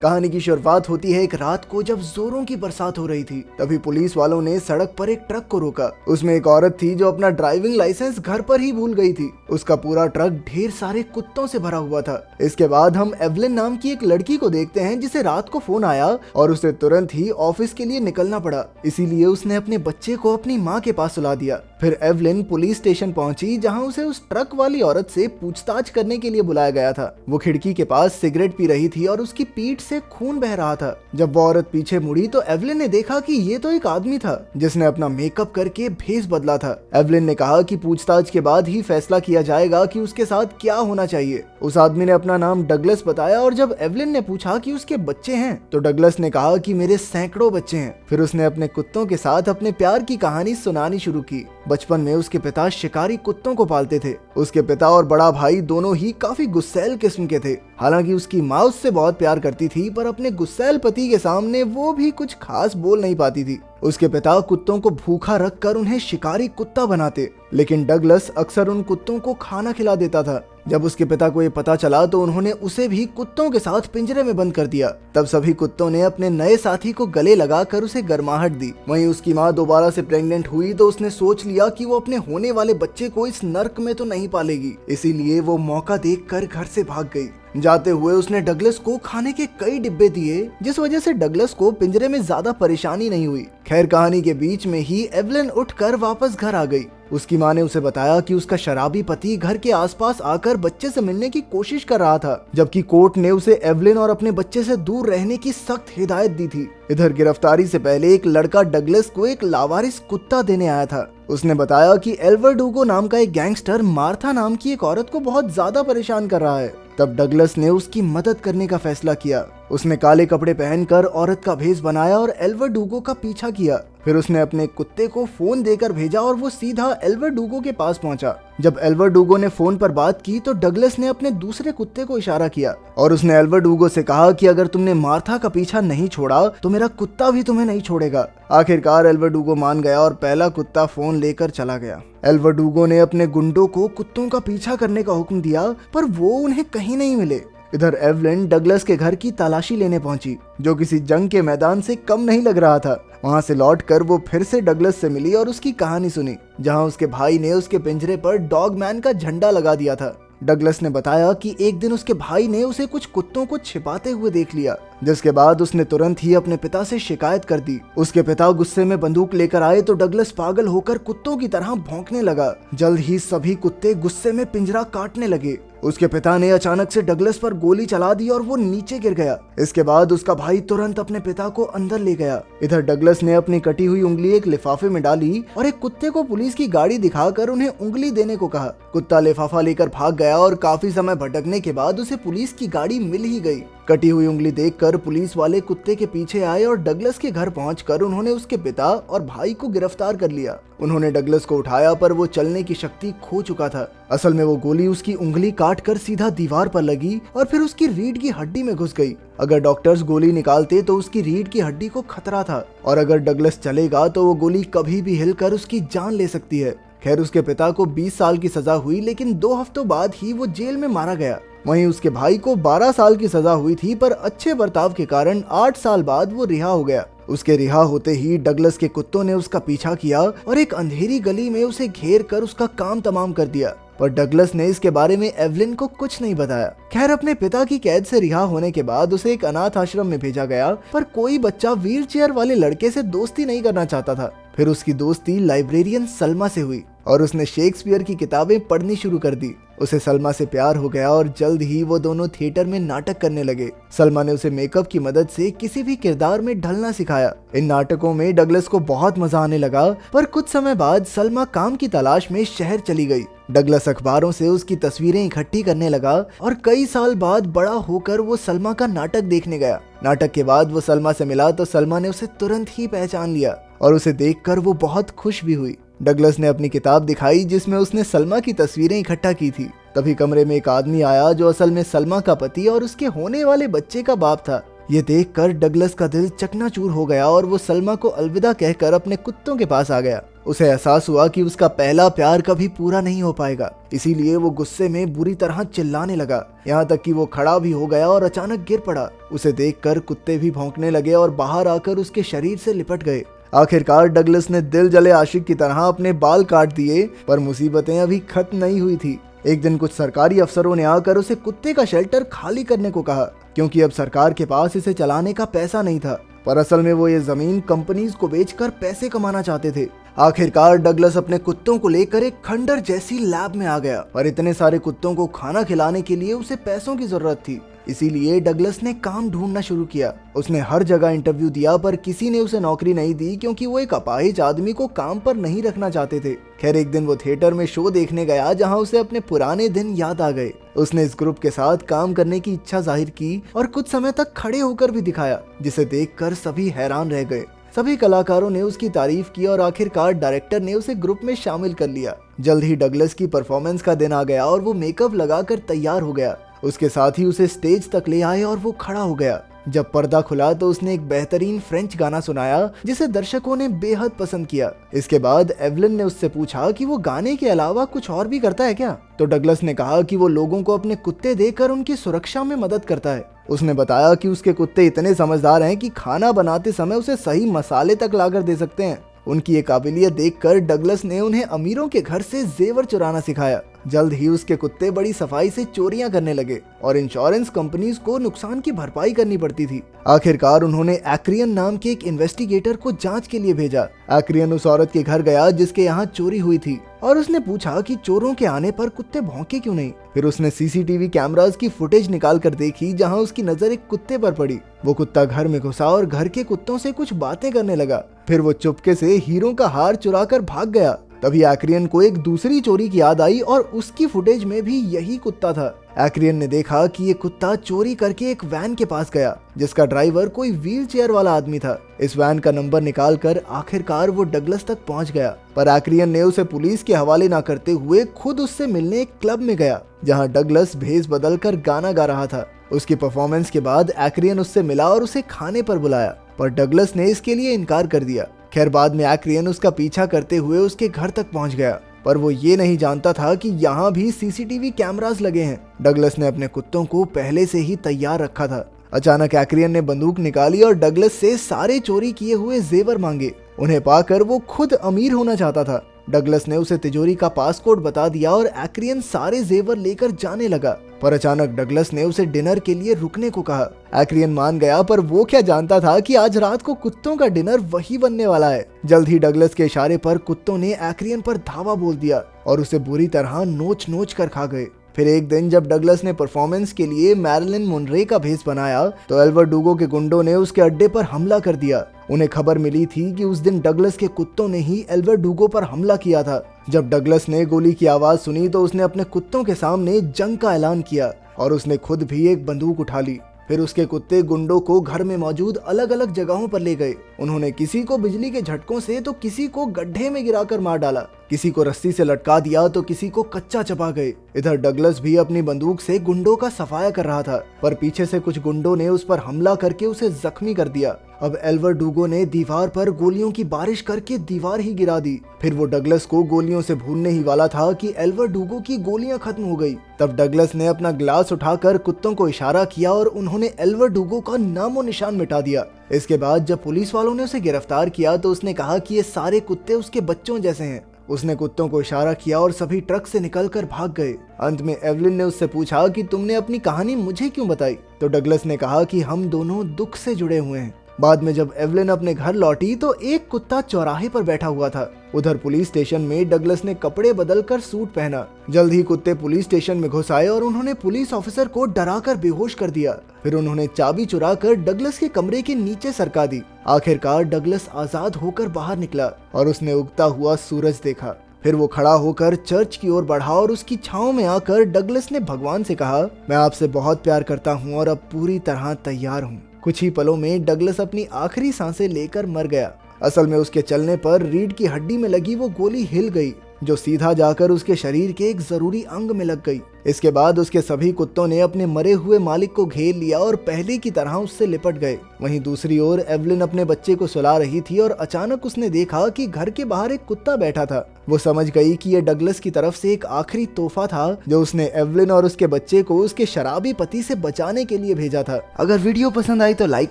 कहानी की शुरुआत होती है एक रात को जब जोरों की बरसात हो रही थी। तभी पुलिस वालों ने सड़क पर एक ट्रक को रोका। उसमें एक औरत थी जो अपना ड्राइविंग लाइसेंस घर पर ही भूल गई थी। उसका पूरा ट्रक ढेर सारे कुत्तों से भरा हुआ था। इसके बाद हम एवलिन नाम की एक लड़की को देखते हैं जिसे रात को फोन आया और उसे तुरंत ही ऑफिस के लिए निकलना पड़ा। इसीलिए उसने अपने बच्चे को अपनी माँ के पास सुला दिया। फिर एवलिन पुलिस स्टेशन पहुंची जहां उसे उस ट्रक वाली औरत से पूछताछ करने के लिए बुलाया गया था। वो खिड़की के पास सिगरेट पी रही थी और उसकी पीठ से खून बह रहा था। जब वो औरत पीछे मुड़ी तो एवलिन ने देखा कि ये तो एक आदमी था जिसने अपना मेकअप करके भेस बदला था। एवलिन ने कहा कि पूछताछ के बाद ही फैसला किया जाएगा कि उसके साथ क्या होना चाहिए। उस आदमी ने अपना नाम डगलस बताया और जब एवलिन ने पूछा कि उसके बच्चे हैं तो डगलस ने कहा कि मेरे सैकड़ों बच्चे हैं। फिर उसने अपने कुत्तों के साथ अपने प्यार की कहानी सुनानी शुरू की। बचपन में उसके पिता शिकारी कुत्तों को पालते थे। उसके पिता और बड़ा भाई दोनों ही काफी गुस्सैल किस्म के थे। हालांकि उसकी माँ उससे बहुत प्यार करती थी पर अपने गुस्सैल पति के सामने वो भी कुछ खास बोल नहीं पाती थी। उसके पिता कुत्तों को भूखा रखकर उन्हें शिकारी कुत्ता बनाते, लेकिन डगलस अक्सर उन कुत्तों को खाना खिला देता था। जब उसके पिता को ये पता चला तो उन्होंने उसे भी कुत्तों के साथ पिंजरे में बंद कर दिया। तब सभी कुत्तों ने अपने नए साथी को गले लगाकर उसे गर्माहट दी। वहीं उसकी माँ दोबारा से प्रेग्नेंट हुई तो उसने सोच लिया कि वो अपने होने वाले बच्चे को इस नर्क में तो नहीं पालेगी, इसीलिए वो मौका देखकर घर से भाग गई। जाते हुए उसने डगलस को खाने के कई डिब्बे दिए, जिस वजह से डगलस को पिंजरे में ज्यादा परेशानी नहीं हुई। खैर, कहानी के बीच में ही एवलिन उठकर वापस घर आ गई। उसकी माँ ने उसे बताया कि उसका शराबी पति घर के आसपास आकर बच्चे से मिलने की कोशिश कर रहा था, जबकि कोर्ट ने उसे एवलिन और अपने बच्चे से दूर रहने की सख्त हिदायत दी थी। इधर गिरफ्तारी से पहले एक लड़का डगलस को एक लावारिस कुत्ता देने आया था। उसने बताया कि एल्वर्डुगो नाम का एक गैंगस्टर मार्था नाम की एक औरत को बहुत ज्यादा परेशान कर रहा है। तब डगलस ने उसकी मदद करने का फैसला किया। उसने काले कपड़े पहनकर औरत का भेष बनाया और एल्वर्डुगो का पीछा किया। फिर उसने अपने कुत्ते को फोन देकर भेजा और वो सीधा एल्वर्डुगो के पास पहुंचा। जब एल्वर्डुगो ने फोन पर बात की तो डगलस ने अपने दूसरे कुत्ते को इशारा किया और उसने एल्वर्डुगो से कहा कि अगर तुमने मार्था का पीछा नहीं छोड़ा तो मेरा कुत्ता भी तुम्हें नहीं छोड़ेगा। आखिरकार एल्वर्डुगो मान गया और पहला कुत्ता फोन लेकर चला गया। एल्वर्डुगो ने अपने गुंडों को कुत्तों का पीछा करने का हुक्म दिया पर वो उन्हें कहीं नहीं मिले। इधर एवलिन डगलस के घर की तलाशी लेने पहुंची, जो किसी जंग के मैदान से कम नहीं लग रहा था। वहां से लौटकर वो फिर से डगलस से मिली और उसकी कहानी सुनी, जहां उसके भाई ने उसके पिंजरे पर डॉगमैन का झंडा लगा दिया था। डगलस ने बताया कि एक दिन उसके भाई ने उसे कुछ कुत्तों को छिपाते हुए देख लिया, जिसके बाद उसने तुरंत ही अपने पिता से शिकायत कर दी। उसके पिता गुस्से में बंदूक लेकर आए तो डगलस पागल होकर कुत्तों की तरह भौंकने लगा। जल्द ही सभी कुत्ते गुस्से में पिंजरा काटने लगे। उसके पिता ने अचानक से डगलस पर गोली चला दी और वो नीचे गिर गया। इसके बाद उसका भाई तुरंत अपने पिता को अंदर ले गया। इधर डगलस ने अपनी कटी हुई उंगली एक लिफाफे में डाली और एक कुत्ते को पुलिस की गाड़ी दिखाकर उन्हें उंगली देने को कहा। कुत्ता लिफाफा लेकर भाग गया और काफी समय भटकने के बाद उसे पुलिस की गाड़ी मिल ही गई। कटी हुई उंगली देखकर पुलिस वाले कुत्ते के पीछे आए और डगलस के घर पहुंचकर उन्होंने उसके पिता और भाई को गिरफ्तार कर लिया। उन्होंने डगलस को उठाया पर वो चलने की शक्ति खो चुका था। असल में वो गोली उसकी उंगली काटकर सीधा दीवार पर लगी और फिर उसकी रीढ़ की हड्डी में घुस गई। अगर डॉक्टर्स गोली निकालते तो उसकी रीढ़ की हड्डी को खतरा था और अगर डगलस चलेगा तो वो गोली कभी भी हिलकर उसकी जान ले सकती है। खैर, उसके पिता को 20 साल की सजा हुई, लेकिन 2 हफ्तों बाद ही वो जेल में मारा गया। वहीं उसके भाई को 12 साल की सजा हुई थी, पर अच्छे बर्ताव के कारण 8 साल बाद वो रिहा हो गया। उसके रिहा होते ही डगलस के कुत्तों ने उसका पीछा किया और एक अंधेरी गली में उसे घेर कर उसका काम तमाम कर दिया, पर डगलस ने इसके बारे में एवलिन को कुछ नहीं बताया। खैर, अपने पिता की कैद से रिहा होने के बाद उसे एक अनाथ आश्रम में भेजा गया, पर कोई बच्चा व्हील चेयर वाले लड़के से दोस्ती नहीं करना चाहता था। फिर उसकी दोस्ती लाइब्रेरियन सलमा से हुई और उसने शेक्सपियर की किताबें पढ़नी शुरू कर दी। उसे सलमा से प्यार हो गया और जल्द ही वो दोनों थिएटर में नाटक करने लगे। सलमा ने उसे मेकअप की मदद से किसी भी किरदार में ढलना सिखाया। इन नाटकों में डगलस को बहुत मजा आने लगा, पर कुछ समय बाद सलमा काम की तलाश में शहर चली गई। डगलस अखबारों से उसकी तस्वीरें इकट्ठी करने लगा और कई साल बाद बड़ा होकर वो सलमा का नाटक देखने गया। नाटक के बाद वो सलमा से मिला तो सलमा ने उसे तुरंत ही पहचान लिया और उसे देखकर वो बहुत खुश भी हुई। डगलस ने अपनी किताब दिखाई जिसमें उसने सलमा की तस्वीरें इकट्ठा की थी। तभी कमरे में एक आदमी आया जो असल में सलमा का पति और उसके होने वाले बच्चे का बाप था। ये देखकर डगलस का दिल चकनाचूर हो गया और वो सलमा को अलविदा कहकर अपने कुत्तों के पास आ गया। उसे एहसास हुआ कि उसका पहला प्यार कभी पूरा नहीं हो पाएगा, इसीलिए वो गुस्से में बुरी तरह चिल्लाने लगा, यहाँ तक कि वो खड़ा भी हो गया और अचानक गिर पड़ा। उसे देखकर कुत्ते भी भौंकने लगे और बाहर आकर उसके शरीर से लिपट गए। आखिरकार डगलस ने दिल जले आशिक की तरह अपने बाल काट दिए, पर मुसीबतें अभी खत्म नहीं हुई थी। एक दिन कुछ सरकारी अफसरों ने आकर उसे कुत्ते का शेल्टर खाली करने को कहा, क्योंकि अब सरकार के पास इसे चलाने का पैसा नहीं था। पर असल में वो ये जमीन कंपनीज को बेचकर पैसे कमाना चाहते थे। आखिरकार डगलस अपने कुत्तों को लेकर एक खंडर जैसी लैब में आ गया, पर इतने सारे कुत्तों को खाना खिलाने के लिए उसे पैसों की जरूरत थी। इसीलिए डगलस ने काम ढूंढना शुरू किया। उसने हर जगह इंटरव्यू दिया, पर किसी ने उसे नौकरी नहीं दी, क्योंकि वो एक अपाहिज आदमी को काम पर नहीं रखना चाहते थे। खैर एक दिन वो थिएटर में शो देखने गया, जहां उसे अपने पुराने दिन याद आ गए। उसने इस ग्रुप के साथ काम करने की इच्छा जाहिर की और कुछ समय तक खड़े होकर भी दिखाया, जिसे देखकर सभी हैरान रह गए। सभी कलाकारों ने उसकी तारीफ की और आखिरकार डायरेक्टर ने उसे ग्रुप में शामिल कर लिया। जल्द ही डगलस की परफॉर्मेंस का दिन आ गया और वो मेकअप लगाकर तैयार हो गया। उसके साथ ही उसे स्टेज तक ले आए और वो खड़ा हो गया। जब पर्दा खुला तो उसने एक बेहतरीन फ्रेंच गाना सुनाया, जिसे दर्शकों ने बेहद पसंद किया। इसके बाद एवलिन ने उससे पूछा कि वो गाने के अलावा कुछ और भी करता है क्या। तो डगलस ने कहा कि वो लोगों को अपने कुत्ते देकर उनकी सुरक्षा में मदद करता है। उसने बताया कि उसके कुत्ते इतने समझदार हैं कि खाना बनाते समय उसे सही मसाले तक लाकर दे सकते हैं। उनकी ये काबिलियत देखकर डगलस ने उन्हें अमीरों के घर से जेवर चुराना सिखाया। जल्द ही उसके कुत्ते बड़ी सफाई से चोरियां करने लगे और इंश्योरेंस कंपनीज को नुकसान की भरपाई करनी पड़ती थी। आखिरकार उन्होंने एक्रियन नाम के एक इन्वेस्टिगेटर को जांच के लिए भेजा। एक्रियन उस औरत के घर गया जिसके यहाँ चोरी हुई थी और उसने पूछा कि चोरों के आने पर कुत्ते भौंके क्यों नहीं। फिर उसने सीसीटीवी कैमरास की फुटेज निकाल कर देखी, जहाँ उसकी नजर एक कुत्ते पर पड़ी। वो कुत्ता घर में घुसा और घर के कुत्तों से कुछ बातें करने लगा। फिर वो चुपके से हीरो का हार चुरा कर भाग गया। तभी एक्रियन को एक दूसरी चोरी की याद आई और उसकी फुटेज में भी यही कुत्ता था। एक्रियन ने देखा कि ये कुत्ता चोरी करके एक वैन के पास गया, जिसका ड्राइवर कोई व्हील चेयर वाला आदमी था। इस वैन का नंबर निकाल कर आखिरकार वो डगलस तक पहुंच गया, पर एक्रियन ने उसे पुलिस के हवाले न करते हुए खुद उससे मिलने एक क्लब में गया, जहां डगलस भेस बदल कर गाना गा रहा था। उसकी परफॉर्मेंस के बाद एक्रियन उससे मिला और उसे खाने पर बुलाया, पर डगलस ने इसके लिए इनकार कर दिया। खैर बाद में एक्रियन उसका पीछा करते हुए उसके घर तक पहुंच गया, पर वो ये नहीं जानता था कि यहाँ भी सीसीटीवी कैमरास लगे हैं। डगलस ने अपने कुत्तों को पहले से ही तैयार रखा था। अचानक एक्रियन ने बंदूक निकाली और डगलस से सारे चोरी किए हुए जेवर मांगे। उन्हें पाकर वो खुद अमीर होना चाहता था। डगलस ने उसे तिजोरी का पासकोड बता दिया और एक्रियन सारे जेवर लेकर जाने लगा, पर अचानक डगलस ने उसे डिनर के लिए रुकने को कहा। एक्रियन मान गया, पर वो क्या जानता था कि आज रात को कुत्तों का डिनर वही बनने वाला है। जल्द ही डगलस के इशारे पर कुत्तों ने एक्रियन पर धावा बोल दिया और उसे बुरी तरह नोच नोच कर खा गए। फिर एक दिन जब डगलस ने परफॉर्मेंस के लिए मैरिलिन मोनरे का भेस बनाया, तो एल्वर डूगो के गुंडों ने उसके अड्डे पर हमला कर दिया। उन्हें खबर मिली थी कि उस दिन डगलस के कुत्तों ने ही एल्वर डूगो पर हमला किया था। जब डगलस ने गोली की आवाज सुनी तो उसने अपने कुत्तों के सामने जंग का ऐलान किया और उसने खुद भी एक बंदूक उठा ली। फिर उसके कुत्ते गुंडों को घर में मौजूद अलग अलग जगहों पर ले गए। उन्होंने किसी को बिजली के झटकों से तो किसी को गड्ढे में गिराकर मार डाला, किसी को रस्सी से लटका दिया तो किसी को कच्चा चबा गए। इधर डगलस भी अपनी बंदूक से गुंडों का सफाया कर रहा था, पर पीछे से कुछ गुंडों ने उस पर हमला करके उसे जख्मी कर दिया। अब एल्वर डूगो ने दीवार पर गोलियों की बारिश करके दीवार ही गिरा दी। फिर वो डगलस को गोलियों से भूनने ही वाला था कि एल्वर डूगो की गोलियां खत्म हो गई। तब डगलस ने अपना गिलास उठाकर कुत्तों को इशारा किया और उन्होंने एल्वर डूगो का नामो निशान मिटा दिया। इसके बाद जब पुलिस वालों ने उसे गिरफ्तार किया तो उसने कहा कि ये सारे कुत्ते उसके बच्चों जैसे हैं। उसने कुत्तों को इशारा किया और सभी ट्रक से निकलकर भाग गए। अंत में एवलिन ने उससे पूछा कि तुमने अपनी कहानी मुझे क्यों बताई, तो डगलस ने कहा कि हम दोनों दुख से जुड़े हुए हैं। बाद में जब एवलिन अपने घर लौटी तो एक कुत्ता चौराहे पर बैठा हुआ था। उधर पुलिस स्टेशन में डगलस ने कपड़े बदलकर सूट पहना। जल्द ही कुत्ते पुलिस स्टेशन में घुस आए और उन्होंने पुलिस ऑफिसर को डराकर बेहोश कर दिया। फिर उन्होंने चाबी चुराकर डगलस के कमरे के नीचे सरका दी। आखिरकार डगलस आजाद होकर बाहर निकला और उसने उगता हुआ सूरज देखा। फिर वो खड़ा होकर चर्च की ओर बढ़ा और उसकी छांव में आकर डगलस ने भगवान से कहा, मैं आपसे बहुत प्यार करता हूँ और अब पूरी तरह तैयार हूँ। कुछ ही पलों में डगलस अपनी आखिरी सांसें लेकर मर गया। असल में उसके चलने पर रीढ़ की हड्डी में लगी वो गोली हिल गई जो सीधा जाकर उसके शरीर के एक जरूरी अंग में लग गई। इसके बाद उसके सभी कुत्तों ने अपने मरे हुए मालिक को घेर लिया और पहले की तरह उससे लिपट गए। वहीं दूसरी ओर एवलिन अपने बच्चे को सुला रही थी और अचानक उसने देखा कि घर के बाहर एक कुत्ता बैठा था। वो समझ गई कि ये डगलस की तरफ से एक आखिरी तोहफा था जो उसने एवलिन और उसके बच्चे को उसके शराबी पति से बचाने के लिए भेजा था। अगर वीडियो पसंद आई तो लाइक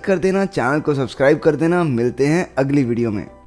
कर देना, चैनल को सब्सक्राइब कर देना। मिलते हैं अगली वीडियो में।